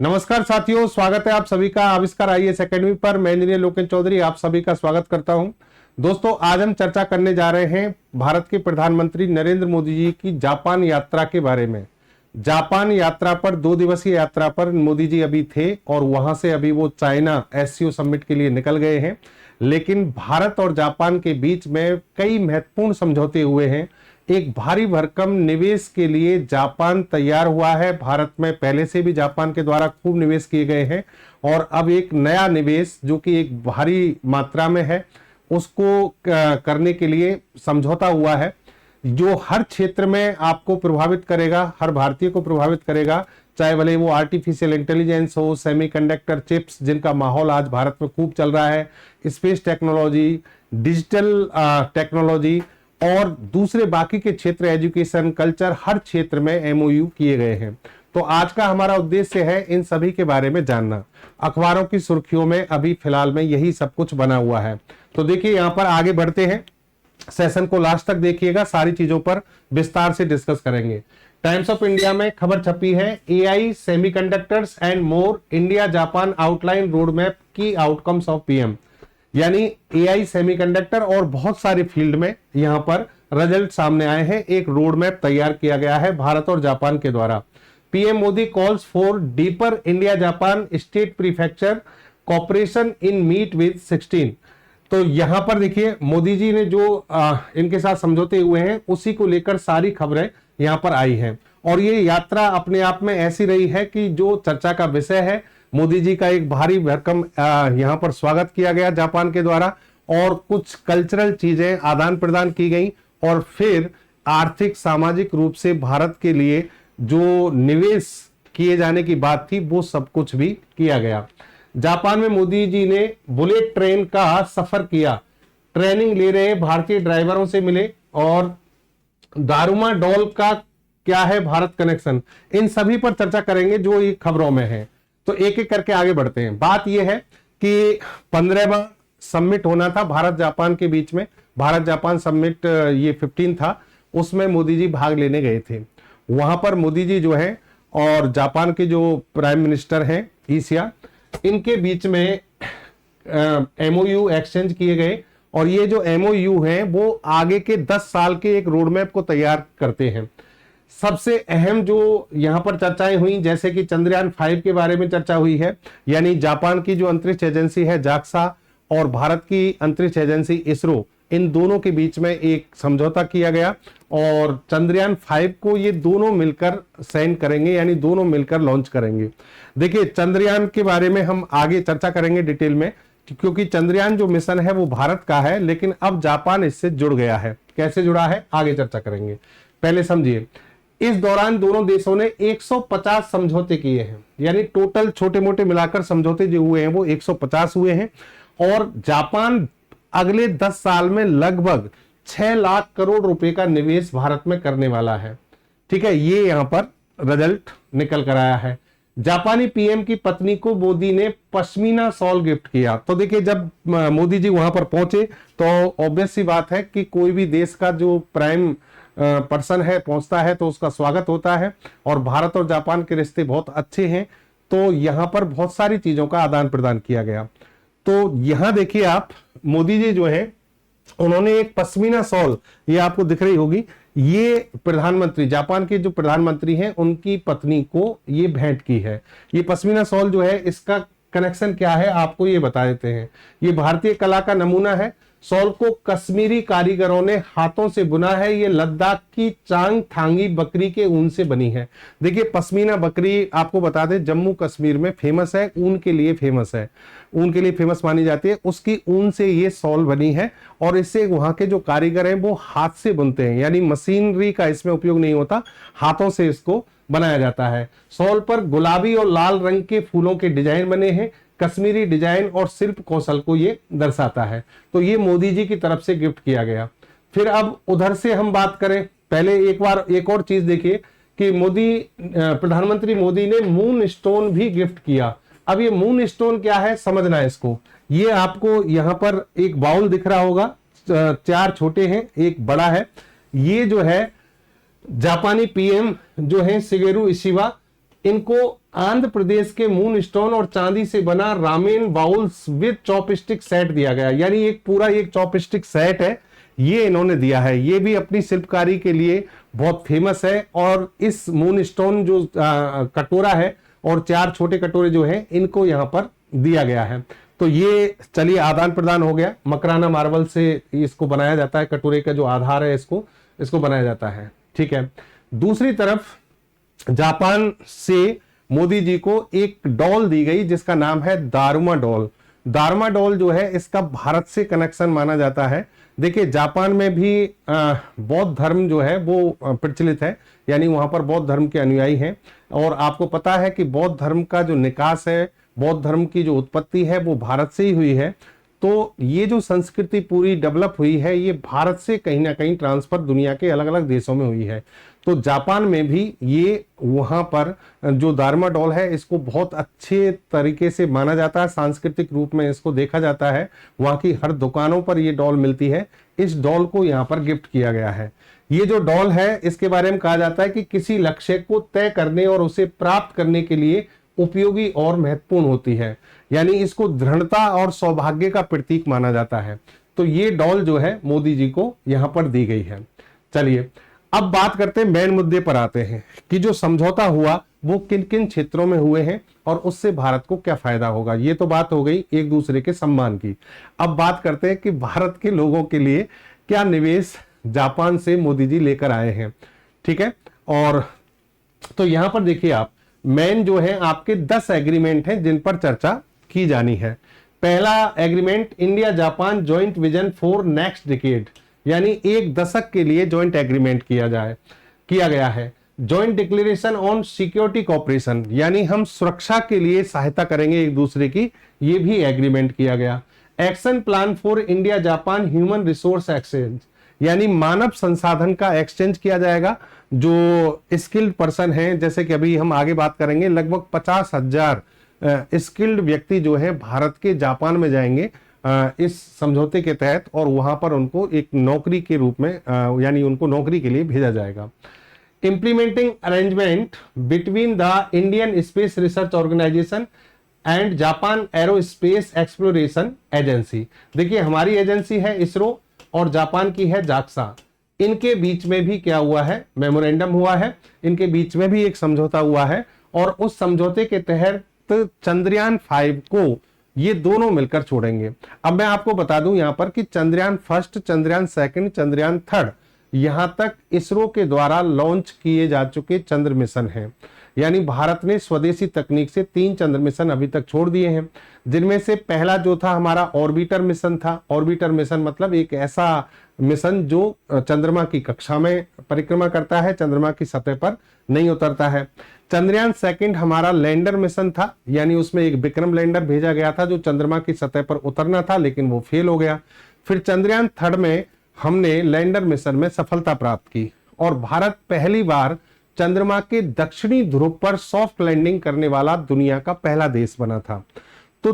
नमस्कार साथियों, स्वागत है आप सभी का आविष्कार आईएएस एकेडमी पर। मैं इंजीनियर लोकेश चौधरी आप सभी का स्वागत करता हूं। दोस्तों, आज हम चर्चा करने जा रहे हैं भारत के प्रधानमंत्री नरेंद्र मोदी जी की जापान यात्रा के बारे में। जापान यात्रा पर 2 दिवसीय यात्रा पर मोदी जी अभी थे और वहां से अभी वो चाइना एससीओ समिट के लिए निकल गए हैं। लेकिन भारत और जापान के बीच में कई महत्वपूर्ण समझौते हुए हैं। एक भारी भरकम निवेश के लिए जापान तैयार हुआ है। भारत में पहले से भी जापान के द्वारा खूब निवेश किए गए हैं और अब एक नया निवेश जो कि एक भारी मात्रा में है उसको करने के लिए समझौता हुआ है, जो हर क्षेत्र में आपको प्रभावित करेगा, हर भारतीय को प्रभावित करेगा। चाहे भले वो आर्टिफिशियल इंटेलिजेंस हो, सेमीकंडक्टर चिप्स जिनका माहौल आज भारत में खूब चल रहा है, स्पेस टेक्नोलॉजी, डिजिटल टेक्नोलॉजी और दूसरे बाकी के क्षेत्र, एजुकेशन, कल्चर, हर क्षेत्र में एमओयू किए गए हैं। तो आज का हमारा उद्देश्य है इन सभी के बारे में जानना। अखबारों की सुर्खियों में अभी फिलहाल में यही सब कुछ बना हुआ है। तो देखिए, यहां पर आगे बढ़ते हैं, सेशन को लास्ट तक देखिएगा, सारी चीजों पर विस्तार से डिस्कस करेंगे। टाइम्स ऑफ इंडिया में खबर छपी है, AI, semiconductors and more, India Japan outline road map की आउटकम्स ऑफ पीएम। यानी एआई, सेमीकंडक्टर और बहुत सारे फील्ड में यहां पर रिजल्ट सामने आए हैं। एक रोड मैप तैयार किया गया है भारत और जापान के द्वारा। PM Modi calls for deeper India Japan state prefecture cooperation in meet with 16। तो यहां पर देखिए, मोदी जी ने जो इनके साथ समझौते हुए हैं उसी को लेकर सारी खबरें यहां पर आई हैं। और ये यात्रा अपने आप में ऐसी रही है कि जो चर्चा का विषय है, मोदी जी का एक भारी भरकम यहां पर स्वागत किया गया जापान के द्वारा और कुछ कल्चरल चीजें आदान प्रदान की गई और फिर आर्थिक सामाजिक रूप से भारत के लिए जो निवेश किए जाने की बात थी वो सब कुछ भी किया गया। जापान में मोदी जी ने बुलेट ट्रेन का सफर किया, ट्रेनिंग ले रहे भारतीय ड्राइवरों से मिले और दारुमा डॉल का क्या है भारत कनेक्शन, इन सभी पर चर्चा करेंगे जो ये खबरों में है। तो एक एक करके आगे बढ़ते हैं। बात यह है कि 15वां समिट होना था भारत जापान के बीच में। भारत जापान समिट ये 15 था, उसमें मोदी जी भाग लेने गए थे। वहां पर मोदी जी जो है और जापान के जो प्राइम मिनिस्टर हैं ईशिया, इनके बीच में एमओयू एक्सचेंज किए गए और ये जो एमओयू हैं वो आगे के 10 साल के एक रोड मैप को तैयार करते हैं। सबसे अहम जो यहां पर चर्चाएं हुई, जैसे कि चंद्रयान 5 के बारे में चर्चा हुई है, यानी जापान की जो अंतरिक्ष एजेंसी है जाक्सा और भारत की अंतरिक्ष एजेंसी इसरो, इन दोनों के बीच में एक समझौता किया गया और चंद्रयान 5 को ये दोनों मिलकर सेंड करेंगे, यानी दोनों मिलकर लॉन्च करेंगे। देखिए, चंद्रयान के बारे में हम आगे चर्चा करेंगे डिटेल में, क्योंकि चंद्रयान जो मिशन है वो भारत का है, लेकिन अब जापान इससे जुड़ गया है। कैसे जुड़ा है आगे चर्चा करेंगे, पहले समझिए। इस दौरान दोनों देशों ने 150 समझौते किए हैं, यानी टोटल छोटे मोटे मिलाकर समझौते जो हुए हैं वो 150 हुए हैं। और जापान अगले 10 साल में लगभग 6 लाख करोड़ रुपए का निवेश भारत में करने वाला है। ठीक है, ये यहां पर रिजल्ट निकल कर आया है। जापानी पीएम की पत्नी को मोदी ने पश्मीना शॉल गिफ्ट किया। तो देखिए, जब मोदी जी वहां पर पहुंचे तो ऑब्वियस सी बात है कि कोई भी देश का जो प्राइम पर्सन है पहुंचता है तो उसका स्वागत होता है और भारत और जापान के रिश्ते बहुत अच्छे हैं, तो यहां पर बहुत सारी चीजों का आदान प्रदान किया गया। तो यहां देखिए आप, मोदी जी जो है उन्होंने एक पश्मीना शॉल, ये आपको दिख रही होगी, ये प्रधानमंत्री, जापान के जो प्रधानमंत्री हैं उनकी पत्नी को ये भेंट की है। ये पश्मीना शॉल जो है, इसका कनेक्शन क्या है आपको ये बता देते हैं। ये भारतीय कला का नमूना है। शॉल को कश्मीरी कारीगरों ने हाथों से बुना है। ये लद्दाख की चांग थांगी बकरी के ऊन से बनी है। देखिए, पश्मीना बकरी आपको बता दें जम्मू कश्मीर में फेमस है, ऊन के लिए फेमस है, ऊन के लिए फेमस मानी जाती है। उसकी ऊन से ये शॉल बनी है और इससे वहां के जो कारीगर हैं वो हाथ से बुनते हैं, यानी मशीनरी का इसमें उपयोग नहीं होता, हाथों से इसको बनाया जाता है। शॉल पर गुलाबी और लाल रंग के फूलों के डिजाइन बने हैं। कश्मीरी डिजाइन और शिल्प कौशल को ये दर्शाता है। तो ये मोदी जी की तरफ से गिफ्ट किया गया। फिर अब उधर से हम बात करें, पहले एक बार एक और चीज देखिए कि प्रधानमंत्री मोदी ने मून स्टोन भी गिफ्ट किया। अब ये मून स्टोन क्या है समझना है इसको। ये आपको यहाँ पर एक बाउल दिख रहा होगा, 4 छोटे हैं एक बड़ा है। ये जो है जापानी पीएम जो है शिगेरू इशिबा इनको आंध्र प्रदेश के मून स्टोन और चांदी से बना ramen bowls with chopstick set दिया गया। यानी एक पूरा एक चॉपस्टिक सेट है, ये इन्होंने दिया है। ये भी अपनी शिल्पकारी के लिए बहुत फेमस है। और इस मून स्टोन जो कटोरा है और 4 छोटे कटोरे जो हैं इनको यहां पर दिया गया है। तो ये चलिए आदान प्रदान हो गया। मकराना मार्बल से इसको बनाया जाता है, कटोरे का जो आधार है इसको बनाया जाता है। ठीक है। दूसरी तरफ जापान से मोदी जी को एक डॉल दी गई जिसका नाम है दारुमा डॉल। दारुमा डॉल जो है इसका भारत से कनेक्शन माना जाता है। देखिए जापान में भी बौद्ध धर्म जो है वो प्रचलित है, यानी वहां पर बौद्ध धर्म के अनुयायी हैं। और आपको पता है कि बौद्ध धर्म का जो निकास है, बौद्ध धर्म की जो उत्पत्ति है वो भारत से ही हुई है। तो ये जो संस्कृति पूरी डेवलप हुई है ये भारत से कहीं ना कहीं ट्रांसफर दुनिया के अलग अलग देशों में हुई है। तो जापान में भी ये वहां पर जो दारुमा डॉल है इसको बहुत अच्छे तरीके से माना जाता है, सांस्कृतिक रूप में इसको देखा जाता है। वहां की हर दुकानों पर ये डॉल मिलती है। इस डॉल को यहाँ पर गिफ्ट किया गया है। ये जो डॉल है इसके बारे में कहा जाता है कि किसी लक्ष्य को तय करने और उसे प्राप्त करने के लिए उपयोगी और महत्वपूर्ण होती है। यानी इसको दृढ़ता और सौभाग्य का प्रतीक माना जाता है। तो ये डॉल जो है मोदी जी को यहां पर दी गई है। चलिए अब बात करते हैं, मेन मुद्दे पर आते हैं कि जो समझौता हुआ वो किन किन क्षेत्रों में हुए हैं और उससे भारत को क्या फायदा होगा। ये तो बात हो गई एक दूसरे के सम्मान की। अब बात करते हैं कि भारत के लोगों के लिए क्या निवेश जापान से मोदी जी लेकर आए हैं। ठीक है। और तो यहां पर देखिए आप मेन जो है आपके 10 एग्रीमेंट हैं जिन पर चर्चा की जानी है। पहला agreement India Japan joint vision for next decade, यानी एक दशक के लिए जॉइंट एग्रीमेंट किया गया है। Joint declaration on security cooperation, यानी हम सुरक्षा के लिए सहायता करेंगे एक दूसरे की, ये भी एग्रीमेंट किया गया। Action plan for India Japan human resource exchange, यानी मानव संसाधन का एक्सचेंज किया जाएगा। जो स्किल्ड पर्सन हैं, जैसे कि अभी हम आगे बात करेंगे, लगभग 50,000 स्किल्ड व्यक्ति जो है भारत के जापान में जाएंगे इस समझौते के तहत, और वहां पर उनको एक नौकरी के रूप में यानी उनको नौकरी के लिए भेजा जाएगा। Implementing arrangement between the Indian Space Research Organisation and Japan Aerospace Exploration Agency. देखिए हमारी एजेंसी है इसरो और जापान की है जाक्सा। इनके बीच में भी क्या हुआ है, मेमोरेंडम हुआ है। इनके बीच में भी एक समझौता हुआ है और उस समझौते के तहत चंद्रयान 5 को ये दोनों मिलकर छोड़ेंगे। अब मैं आपको बता दूं यहां पर कि Chandrayaan first, Chandrayaan second, Chandrayaan third, यहां तक इसरो के द्वारा लॉन्च किए जा चुके चंद्र मिशन हैं। यानी भारत ने स्वदेशी तकनीक से 3 चंद्र मिशन अभी तक छोड़ दिए हैं, जिनमें से पहला जो था हमारा ऑर्बिटर मिशन था। ऑर्बिटर मिशन मतलब एक ऐसा मिशन जो चंद्रमा की कक्षा में परिक्रमा करता है, चंद्रमा की सतह पर नहीं उतरता है। चंद्रयान सेकंड हमारा लैंडर मिशन था, यानी उसमें एक विक्रम लैंडर भेजा गया था जो चंद्रमा की सतह पर उतरना था, लेकिन वो फेल हो गया। फिर चंद्रयान थर्ड में हमने लैंडर मिशन में सफलता प्राप्त की और भारत पहली बार चंद्रमा के दक्षिणी ध्रुव पर सॉफ्ट लैंडिंग करने वाला दुनिया का पहला देश बना था। तो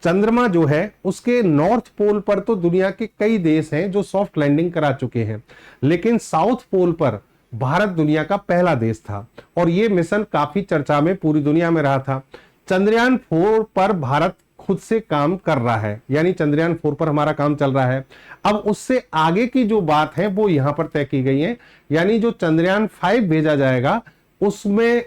चंद्रमा जो है उसके नॉर्थ पोल पर तो दुनिया के कई देश हैं जो सॉफ्ट लैंडिंग करा चुके हैं, लेकिन साउथ पोल पर भारत दुनिया का पहला देश था और यह मिशन काफी चर्चा में पूरी दुनिया में रहा था। चंद्रयान 4 पर भारत खुद से काम कर रहा है, यानी चंद्रयान 4 पर हमारा काम चल रहा है। अब उससे आगे की जो बात है वो यहां पर तय की गई है, यानी जो चंद्रयान 5 भेजा जाएगा उसमें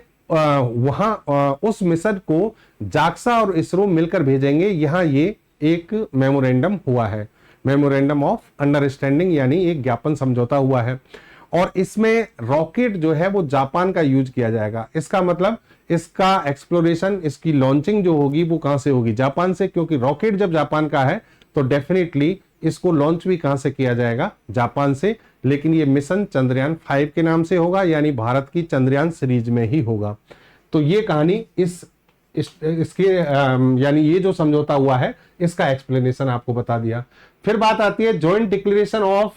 उस मिशन को जाक्सा और इसरो मिलकर भेजेंगे। यहां ये एक मेमोरेंडम हुआ है, मेमोरेंडम ऑफ अंडरस्टैंडिंग, यानी एक ज्ञापन समझौता हुआ है। और इसमें रॉकेट जो है वो जापान का यूज किया जाएगा। इसका मतलब इसका एक्सप्लोरेशन, इसकी लॉन्चिंग जो होगी वो कहां से होगी, जापान से, क्योंकि रॉकेट जब जापान का है तो डेफिनेटली इसको लॉन्च भी कहां से किया जाएगा, जापान से। लेकिन ये मिशन चंद्रयान 5 के नाम से होगा, यानी भारत की चंद्रयान सीरीज में ही होगा। तो ये कहानी इसके यानी ये जो समझौता हुआ है इसका एक्सप्लेनेशन आपको बता दिया। फिर बात आती है joint declaration of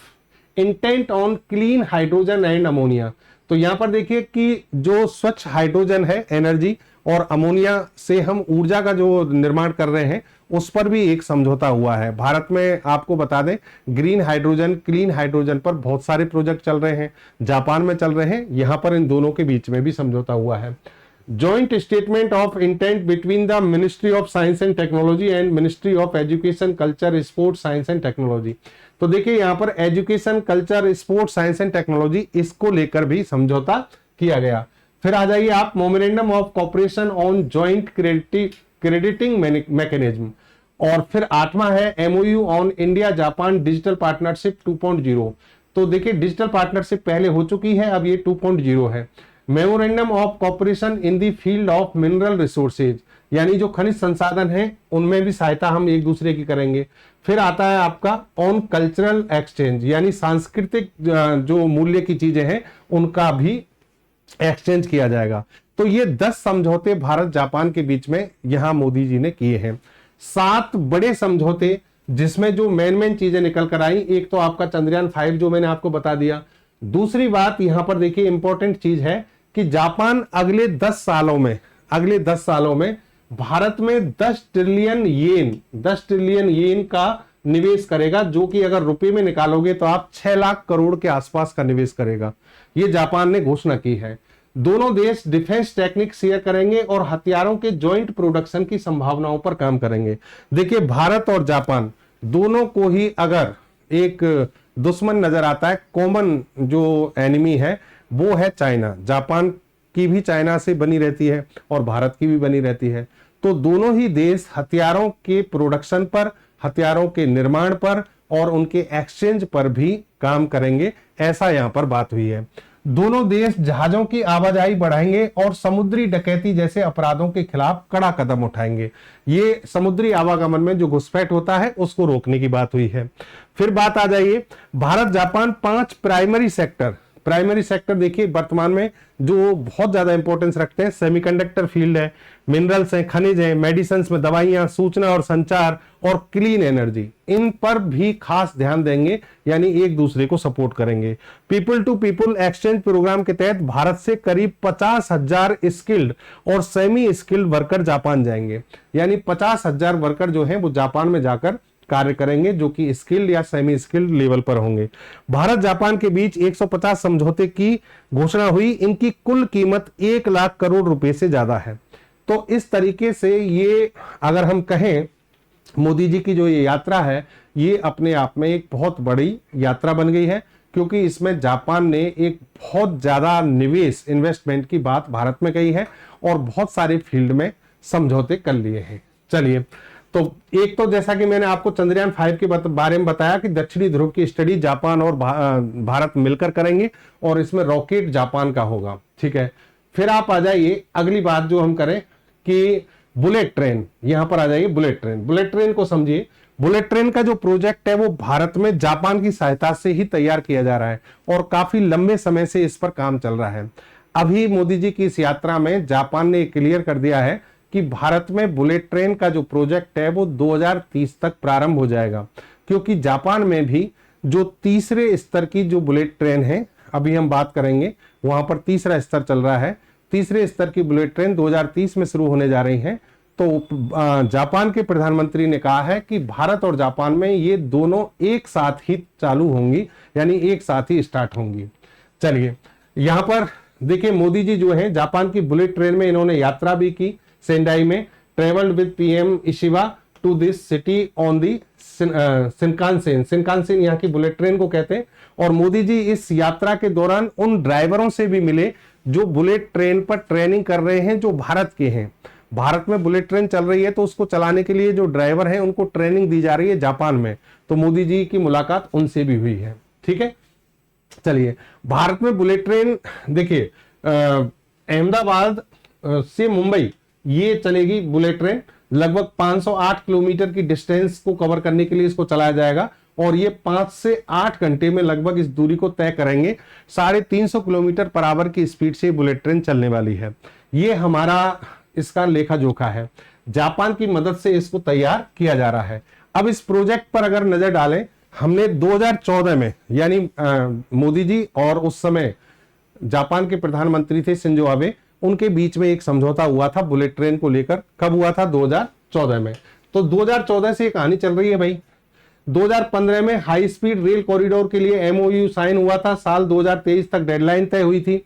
intent on clean hydrogen and ammonia. तो यहां पर देखिए कि जो स्वच्छ हाइड्रोजन है एनर्जी और अमोनिया से हम ऊर्जा का जो निर्माण कर रहे हैं उस पर भी एक समझौता हुआ है। भारत में आपको बता दें, ग्रीन हाइड्रोजन, क्लीन हाइड्रोजन पर बहुत सारे प्रोजेक्ट चल रहे हैं, जापान में चल रहे हैं, यहां पर इन दोनों के बीच में भी समझौता हुआ है। Joint statement of intent between the ministry of science and technology and ministry of education, culture, sports, science and technology. तो देखिए यहां पर education, culture, sports, science and technology, इसको लेकर भी समझौता किया गया। फिर आ जाइए आप, memorandum of cooperation on joint crediting mechanism. और फिर 8वां है MOU on India Japan digital partnership 2.0। तो देखिए डिजिटल पार्टनरशिप पहले हो चुकी है, अब ये 2.0 है। Memorandum of cooperation in the field of mineral resources, यानी जो खनिज संसाधन हैं उनमें भी सहायता हम एक दूसरे की करेंगे। फिर आता है आपका ऑन कल्चरल एक्सचेंज, यानी सांस्कृतिक जो मूल्य की चीजें हैं उनका भी एक्सचेंज किया जाएगा। तो ये 10 समझौते भारत जापान के बीच में यहां मोदी जी ने किए हैं। 7 बड़े समझौते जिसमें जो मेन चीजें निकल कर आई, एक तो आपका चंद्रयान 5 जो मैंने आपको बता दिया। दूसरी बात यहां पर देखिए इंपॉर्टेंट चीज है कि जापान अगले 10 सालों में भारत में 10 ट्रिलियन येन का निवेश करेगा, जो कि अगर रुपए में निकालोगे तो आप 6 लाख करोड़ के आसपास का निवेश करेगा। ये जापान ने घोषणा की है। दोनों देश डिफेंस टेक्निक शेयर करेंगे और हथियारों के जॉइंट प्रोडक्शन की संभावनाओं पर काम करेंगे। देखिए भारत और जापान दोनों को ही अगर एक दुश्मन नजर आता है, कॉमन जो एनिमी है वो है चाइना। जापान की भी चाइना से बनी रहती है और भारत की भी बनी रहती है। तो दोनों ही देश हथियारों के प्रोडक्शन पर, हथियारों के निर्माण पर और उनके एक्सचेंज पर भी काम करेंगे, ऐसा यहां पर बात हुई है। दोनों देश जहाजों की आवाजाही बढ़ाएंगे और समुद्री डकैती जैसे अपराधों के खिलाफ कड़ा कदम उठाएंगे। ये समुद्री आवागमन में जो घुसपैठ होता है उसको रोकने की बात हुई है। फिर बात आ जाइए, भारत जापान 5 प्राइमरी सेक्टर देखिए वर्तमान में जो बहुत ज्यादा इंपॉर्टेंस रखते हैं, सेमीकंडक्टर फील्ड है, मिनरल्स हैं, खनिज हैं, मेडिसिन में दवाइयां, सूचना और संचार और क्लीन एनर्जी, इन पर भी खास ध्यान देंगे, यानी एक दूसरे को सपोर्ट करेंगे। People to people exchange programme के तहत भारत से करीब 50,000 स्किल्ड और सेमी स्किल्ड वर्कर जापान जाएंगे, यानी 50,000 वर्कर जो हैं वो जापान में जाकर कार्य करेंगे, जो कि स्किल्ड या सेमी स्किल्ड लेवल पर होंगे। भारत जापान के बीच 150 समझौते की घोषणा हुई, इनकी कुल कीमत 1 लाख करोड़ रुपए से ज्यादा है। तो इस तरीके से ये अगर हम कहें, मोदी जी की जो ये यात्रा है ये अपने आप में एक बहुत बड़ी यात्रा बन गई है, क्योंकि इसमें जापान ने एक बहुत ज्यादा निवेश, इन्वेस्टमेंट की बात भारत में कही है और बहुत सारे फील्ड में समझौते कर लिए हैं। चलिए, तो एक तो जैसा कि मैंने आपको चंद्रयान 5 के बारे में बताया कि दक्षिणी ध्रुव की स्टडी जापान और भारत मिलकर करेंगे और इसमें रॉकेट जापान का होगा। ठीक है, फिर आप आ जाइए अगली बात जो हम करें कि बुलेट ट्रेन, यहां पर आ जाइए बुलेट ट्रेन को समझिए। बुलेट ट्रेन का जो प्रोजेक्ट है वो भारत में जापान की सहायता से ही तैयार किया जा रहा है और काफी लंबे समय से इस पर काम चल रहा है। अभी मोदी जी की इस यात्रा में जापान ने क्लियर कर दिया है कि भारत में बुलेट ट्रेन का जो प्रोजेक्ट है वो 2030 तक प्रारंभ हो जाएगा, क्योंकि जापान में भी जो तीसरे स्तर की जो बुलेट ट्रेन है, अभी हम बात करेंगे, वहां पर तीसरा स्तर चल रहा है। तीसरे स्तर की बुलेट ट्रेन 2030 में शुरू होने जा रही है। तो जापान के प्रधानमंत्री ने कहा है कि भारत और जापान में ये दोनों एक साथ ही चालू होंगी, यानी एक साथ ही स्टार्ट होंगी। चलिए, यहां पर देखिए मोदी जी जो है जापान की बुलेट ट्रेन में इन्होंने यात्रा भी की। सेंडाई में travelled with PM Ishiba to this city on the Shinkansen यहाँ की बुलेट ट्रेन को कहते हैं। और मोदी जी इस यात्रा के दौरान उन ड्राइवरों से भी मिले जो बुलेट ट्रेन पर ट्रेनिंग कर रहे हैं, जो भारत के हैं। भारत में बुलेट ट्रेन चल रही है तो उसको चलाने के लिए जो ड्राइवर हैं उनको ट्रेनिंग दी जा रही है जापान में, तो मोदी जी की मुलाकात उनसे भी हुई है। ठीक है, चलिए, भारत में बुलेट ट्रेन देखिए अहमदाबाद से मुंबई ये चलेगी बुलेट ट्रेन। लगभग 508 किलोमीटर की डिस्टेंस को कवर करने के लिए इसको चलाया जाएगा और ये 5 से 8 घंटे में लगभग इस दूरी को तय करेंगे। 350 किलोमीटर पर आवर की स्पीड से बुलेट ट्रेन चलने वाली है। ये हमारा इसका लेखा जोखा है, जापान की मदद से इसको तैयार किया जा रहा है। अब इस प्रोजेक्ट पर अगर नजर डालें, हमने 2014 में, यानी मोदी जी और उस समय जापान के प्रधानमंत्री थे शिंजो आबे, उनके बीच में एक समझौता हुआ था बुलेट ट्रेन को लेकर। कब हुआ था? 2014 में। तो 2014 से ये कहानी चल रही है भाई। 2015 में हाई स्पीड रेल कॉरिडोर के लिए एमओयू साइन हुआ था, साल 2023 तक डेडलाइन तय हुई थी।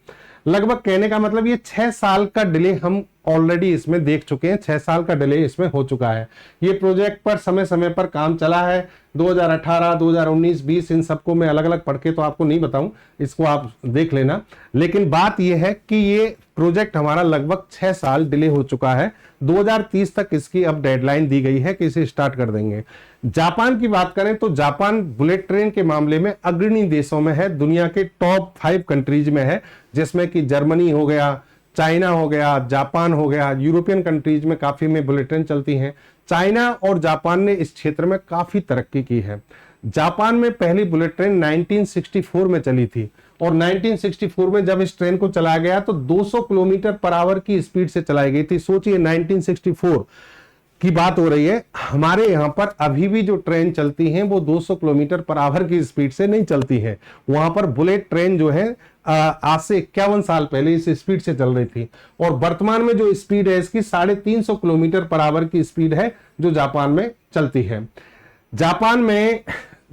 लगभग कहने का मतलब ये 6 साल का डिले हम ऑलरेडी इसमें देख चुके हैं, 6 साल का डिले इसमें हो चुका है। ये प्रोजेक्ट पर समय समय पर काम चला है, 2018, 2019, 20 इन सबको मैं अलग अलग पढ़ के तो आपको नहीं बताऊं, इसको आप देख लेना। लेकिन बात यह है कि ये प्रोजेक्ट हमारा लगभग 6 साल डिले हो चुका है। 2030 तक इसकी अब डेडलाइन दी गई है कि इसे स्टार्ट कर देंगे। जापान की बात करें तो जापान बुलेट ट्रेन के मामले में अग्रणी देशों में है, दुनिया के टॉप 5 कंट्रीज में है, जिसमें कि जर्मनी हो गया, चाइना हो गया, जापान हो गया, यूरोपियन कंट्रीज में काफी में बुलेट ट्रेन चलती हैं। चाइना और जापान ने इस क्षेत्र में काफी तरक्की की है। जापान में पहली बुलेट ट्रेन 1964 में चली थी और 1964 में जब इस ट्रेन को चलाया गया तो 200 किलोमीटर पर आवर की स्पीड से चलाई गई थी। सोचिए 1964 की बात हो रही है, हमारे यहां पर अभी भी जो ट्रेन चलती हैं वो 200 किलोमीटर पर आवर की स्पीड से नहीं चलती है। वहां पर बुलेट ट्रेन जो है आज से 51 साल पहले इस स्पीड से चल रही थी और वर्तमान में जो स्पीड है इसकी 350 किलोमीटर पर आवर की स्पीड है जो जापान में चलती है। जापान में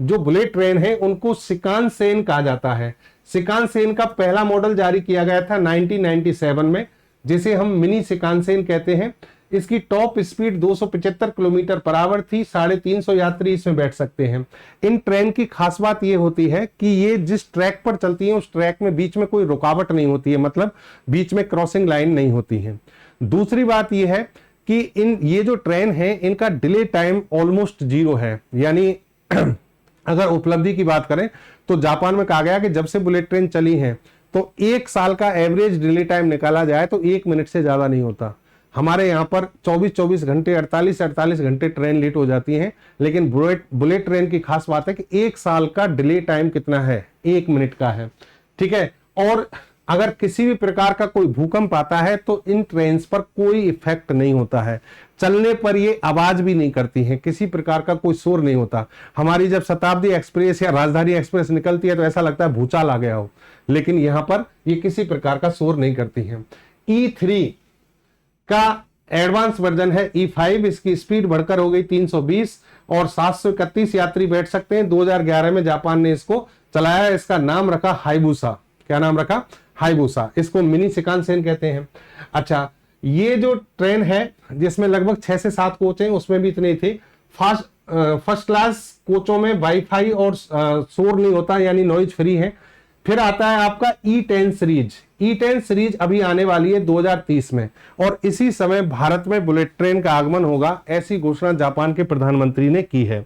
जो बुलेट ट्रेन है उनको शिकानसेन कहा जाता है। शिकानसेन का पहला मॉडल जारी किया गया था 1997 में, जिसे हम मिनी शिकानसेन कहते हैं। इसकी top speed 275 kilometre per hour थी, 350 यात्री इसमें बैठ सकते हैं। इन ट्रेन की खास बात यह होती है कि ये जिस ट्रैक पर चलती है उस ट्रैक में बीच में कोई रुकावट नहीं होती है, मतलब बीच में क्रॉसिंग लाइन नहीं होती है। दूसरी बात यह है कि ये जो ट्रेन है इनका डिले टाइम ऑलमोस्ट 0 है, यानी अगर उपलब्धि की बात करें तो जापान में कहा गया कि जब से बुलेट ट्रेन चली है तो 1 साल का एवरेज डिले टाइम निकाला जाए तो 1 मिनट से ज्यादा नहीं होता। हमारे यहाँ पर 24-24 घंटे, 48-48 घंटे ट्रेन लेट हो जाती हैं, लेकिन बुलेट ट्रेन की खास बात है कि 1 साल का डिले टाइम कितना है, 1 मिनट का है। ठीक है, और अगर किसी भी प्रकार का कोई भूकंप आता है तो इन ट्रेन पर कोई इफेक्ट नहीं होता है। चलने पर ये आवाज भी नहीं करती हैं, किसी प्रकार का कोई शोर नहीं होता। हमारी जब शताब्दी एक्सप्रेस या राजधानी एक्सप्रेस निकलती है तो ऐसा लगता है भूचाल आ गया हो, लेकिन यहां पर ये किसी प्रकार का शोर नहीं करती हैं। E3 का एडवांस वर्जन है E5, इसकी स्पीड बढ़कर हो गई 320 और 731 यात्री बैठ सकते हैं। 2011 में जापान ने इसको चलाया, इसका नाम रखा हाइबुसा। क्या नाम रखा? हाइबुसा। इसको मिनी शिकानसेन कहते हैं। अच्छा, ये जो ट्रेन है जिसमें लगभग 6 से 7 कोच हैं, उसमें भी इतने थे। फर्स्ट क्लास कोचों में वाईफाई और शोर नहीं होता, यानी नॉइज फ्री है। फिर आता है आपका E10 सीरीज। E10 सीरीज अभी आने वाली है 2030 में और इसी समय भारत में बुलेट ट्रेन का आगमन होगा, ऐसी घोषणा जापान के प्रधानमंत्री ने की है।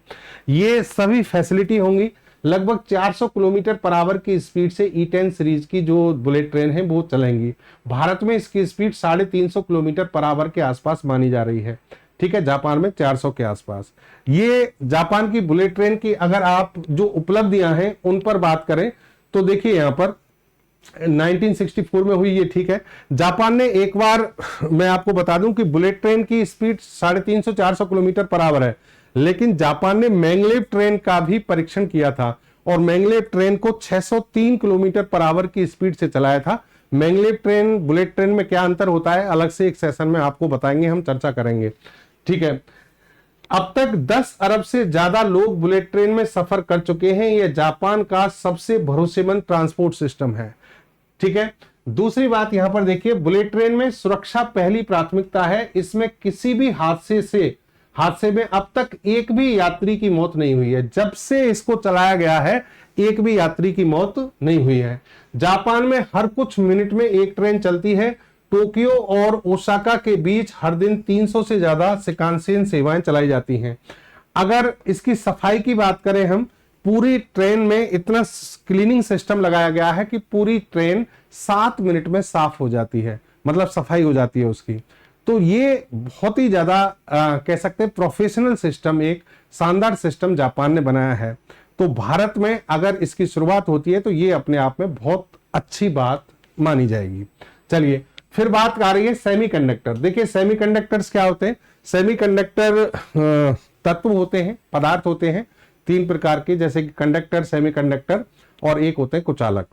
ये सभी फैसिलिटी होंगी। लगभग 400 किलोमीटर पर आवर की स्पीड से E10 सीरीज की जो बुलेट ट्रेन है वो चलेंगी। भारत में इसकी स्पीड 350 किलोमीटर पर आवर के आसपास मानी जा रही है। ठीक है, जापान में 400 के आसपास। ये जापान की बुलेट ट्रेन की अगर आप जो उपलब्धियां हैं उन पर बात करें तो देखिए यहां पर 1964 में हुई ये, ठीक है। जापान ने एक बार, मैं आपको बता दूं कि बुलेट ट्रेन की स्पीड 350-400 किलोमीटर पर आवर है, लेकिन जापान ने मैंगलेव ट्रेन का भी परीक्षण किया था और मैंगलेव ट्रेन को 603 किलोमीटर पर आवर की स्पीड से चलाया था। मैंगलेव ट्रेन बुलेट ट्रेन में क्या अंतर होता है अलग से एक सेशन में आपको बताएंगे, हम चर्चा करेंगे। ठीक है, अब तक 10 अरब से ज्यादा लोग बुलेट ट्रेन में सफर कर चुके हैं। यह जापान का सबसे भरोसेमंद ट्रांसपोर्ट सिस्टम है। ठीक है, दूसरी बात यहां पर देखिए, बुलेट ट्रेन में सुरक्षा पहली प्राथमिकता है। इसमें किसी भी हादसे में अब तक एक भी यात्री की मौत नहीं हुई है। जब से इसको चलाया गया है एक भी यात्री की मौत नहीं हुई है। जापान में हर कुछ मिनट में एक ट्रेन चलती है। टोक्यो और ओसाका के बीच हर दिन 300 से ज्यादा शिकानसेन सेवाएं चलाई जाती हैं। अगर इसकी सफाई की बात करें हम, पूरी ट्रेन में इतना क्लीनिंग सिस्टम लगाया गया है कि पूरी ट्रेन 7 मिनट में साफ हो जाती है, मतलब सफाई हो जाती है उसकी। तो ये बहुत ही ज्यादा कह सकते हैं प्रोफेशनल सिस्टम, एक शानदार सिस्टम जापान ने बनाया है। तो भारत में अगर इसकी शुरुआत होती है तो ये अपने आप में बहुत अच्छी बात मानी जाएगी। चलिए, फिर बात आ रही है सेमीकंडक्टर। देखिए सेमीकंडक्टर्स क्या होते हैं। सेमीकंडक्टर तत्व होते हैं, पदार्थ होते हैं 3 प्रकार के, जैसे कि कंडक्टर, सेमीकंडक्टर और एक होते हैं कुचालक,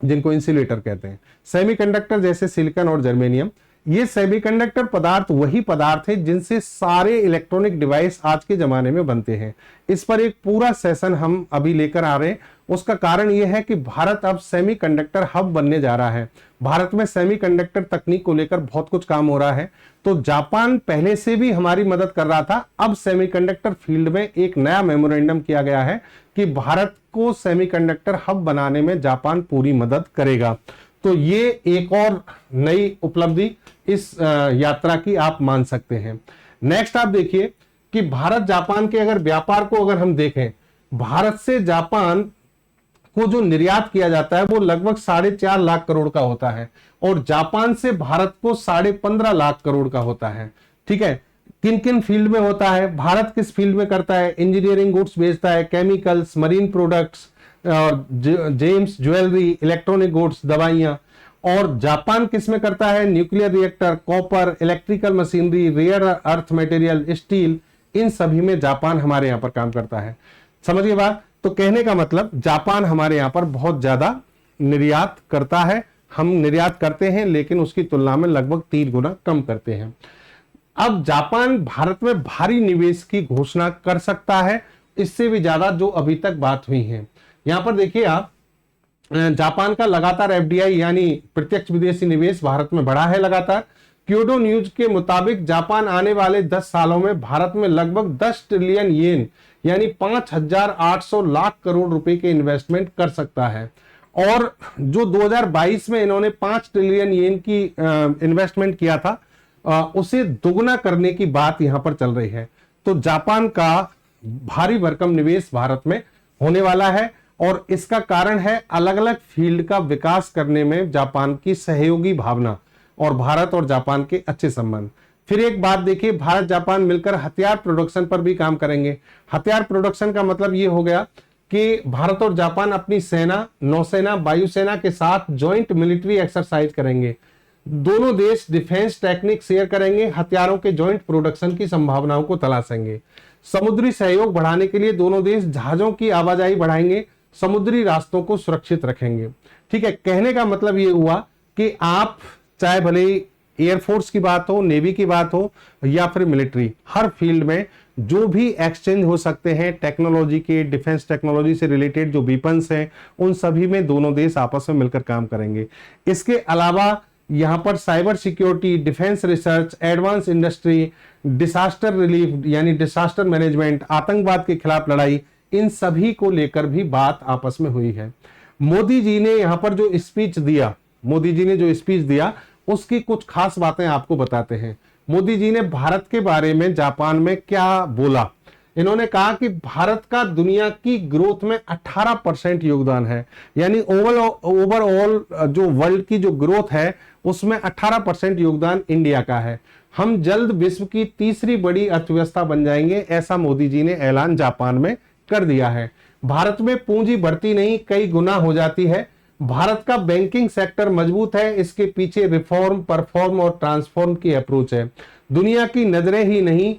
जिनको इंसुलेटर कहते हैं। सेमीकंडक्टर जैसे सिलिकॉन और जर्मेनियम, ये सेमीकंडक्टर पदार्थ वही पदार्थ है जिनसे सारे इलेक्ट्रॉनिक डिवाइस आज के जमाने में बनते हैं। इस पर एक पूरा सेशन हम अभी लेकर आ रहे हैं। उसका कारण यह है कि भारत अब सेमीकंडक्टर हब बनने जा रहा है। भारत में सेमीकंडक्टर तकनीक को लेकर बहुत कुछ काम हो रहा है। तो जापान पहले से भी हमारी मदद कर रहा था, अब सेमीकंडक्टर फील्ड में एक नया मेमोरेंडम किया गया है कि भारत को सेमीकंडक्टर हब बनाने में जापान पूरी मदद करेगा। तो ये एक और नई उपलब्धि इस यात्रा की आप मान सकते हैं। नेक्स्ट आप देखिए कि भारत जापान के अगर व्यापार को अगर हम देखें, भारत से जापान को जो निर्यात किया जाता है वो लगभग 4.5 लाख करोड़ का होता है और जापान से भारत को 15.5 लाख करोड़ का होता है। ठीक है, किन किन फील्ड में होता है, भारत किस फील्ड में करता है, इंजीनियरिंग गुड्स बेचता है, chemicals, marine products, gems jewellery, electronic goods, दवाइयां। और जापान किस में करता है, nuclear reactor, copper, electrical machinery, rare earth material, steel, इन सभी में जापान हमारे यहां पर काम करता है। समझिए बात। तो कहने का मतलब जापान हमारे यहां पर बहुत ज्यादा निर्यात करता है। हम निर्यात करते हैं लेकिन उसकी तुलना में लगभग 3 गुना कम करते हैं। अब जापान भारत में भारी निवेश की घोषणा कर सकता है, इससे भी ज्यादा जो अभी तक बात हुई है। यहां पर देखिए आप, जापान का लगातार एफडीआई यानी प्रत्यक्ष विदेशी निवेश भारत में बढ़ा है लगातार। क्योडो न्यूज के मुताबिक जापान आने वाले 10 सालों में भारत में लगभग 10 ट्रिलियन येन यानी 5,800 लाख करोड़ रुपए के इन्वेस्टमेंट कर सकता है। और जो 2022 में इन्होंने 5 ट्रिलियन येन की इन्वेस्टमेंट किया था, उसे दोगुना करने की बात यहां पर चल रही है। तो जापान का भारी भरकम निवेश भारत में होने वाला है और इसका कारण है अलग अलग फील्ड का विकास करने में जापान की सहयोगी भावना और भारत और जापान के अच्छे संबंध। फिर एक बात देखिए, भारत जापान मिलकर हथियार प्रोडक्शन पर भी काम करेंगे। हथियार प्रोडक्शन का मतलब ये हो गया कि भारत और जापान अपनी सेना, नौसेना, वायुसेना के साथ ज्वाइंट मिलिट्री एक्सरसाइज करेंगे। दोनों देश डिफेंस टेक्निक शेयर करेंगे, हथियारों के ज्वाइंट प्रोडक्शन की संभावनाओं को तलाशेंगे। समुद्री सहयोग बढ़ाने के लिए दोनों देश जहाजों की आवाजाही बढ़ाएंगे, समुद्री रास्तों को सुरक्षित रखेंगे। ठीक है, कहने का मतलब ये हुआ कि आप चाहे भले एयरफोर्स की बात हो, नेवी की बात हो या फिर मिलिट्री, हर फील्ड में जो भी एक्सचेंज हो सकते हैं टेक्नोलॉजी के, डिफेंस टेक्नोलॉजी से रिलेटेड जो वीपन्स हैं, उन सभी में दोनों देश आपस में मिलकर काम करेंगे। इसके अलावा यहां पर cyber security, defence research, advance industry, disaster relief यानी डिसास्टर मैनेजमेंट, आतंकवाद के खिलाफ लड़ाई, इन सभी को लेकर भी बात आपस में हुई है। मोदी जी ने यहां पर जो स्पीच दिया, उसकी कुछ खास बातें आपको बताते हैं। मोदी जी ने भारत के बारे में जापान में क्या बोला। इन्होंने कहा कि भारत का दुनिया की ग्रोथ में 18% योगदान है, यानी ओवरऑल जो वर्ल्ड की जो ग्रोथ है उसमें 18% योगदान इंडिया का है। हम जल्द विश्व की तीसरी बड़ी अर्थव्यवस्था बन जाएंगे, ऐसा मोदी जी ने ऐलान जापान में कर दिया है। भारत में पूंजी बढ़ती नहीं, कई गुना हो जाती है। भारत का बैंकिंग सेक्टर मजबूत है, इसके पीछे रिफॉर्म, परफॉर्म और ट्रांसफॉर्म की अप्रोच है। दुनिया की नजरें ही नहीं,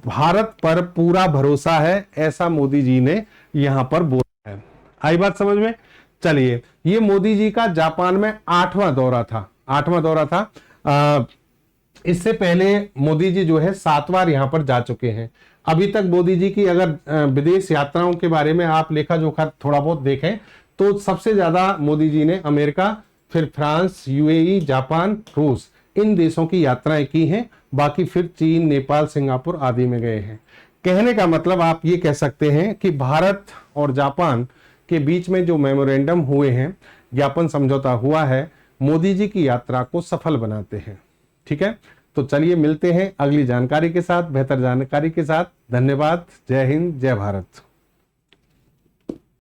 भारत पर पूरा भरोसा है, ऐसा मोदी जी ने यहां पर बोला है। आई बात समझ में? चलिए, ये मोदी जी का जापान में 8वां दौरा था। इससे पहले मोदी जी जो है 7 बार यहां पर जा चुके हैं। अभी तक मोदी जी की अगर विदेश यात्राओं के बारे में आप लेखा जोखा थोड़ा बहुत देखें तो सबसे ज्यादा मोदी जी ने अमेरिका, फिर फ्रांस, यूएई, जापान, रूस, इन देशों की यात्राएं की हैं। बाकी फिर चीन, नेपाल, सिंगापुर आदि में गए हैं। कहने का मतलब आप ये कह सकते हैं कि भारत और जापान के बीच में जो मेमोरेंडम हुए हैं, ज्ञापन समझौता हुआ है, मोदी जी की यात्रा को सफल बनाते हैं। ठीक है, तो चलिए मिलते हैं अगली जानकारी के साथ, बेहतर जानकारी के साथ। धन्यवाद। जय हिंद, जय भारत।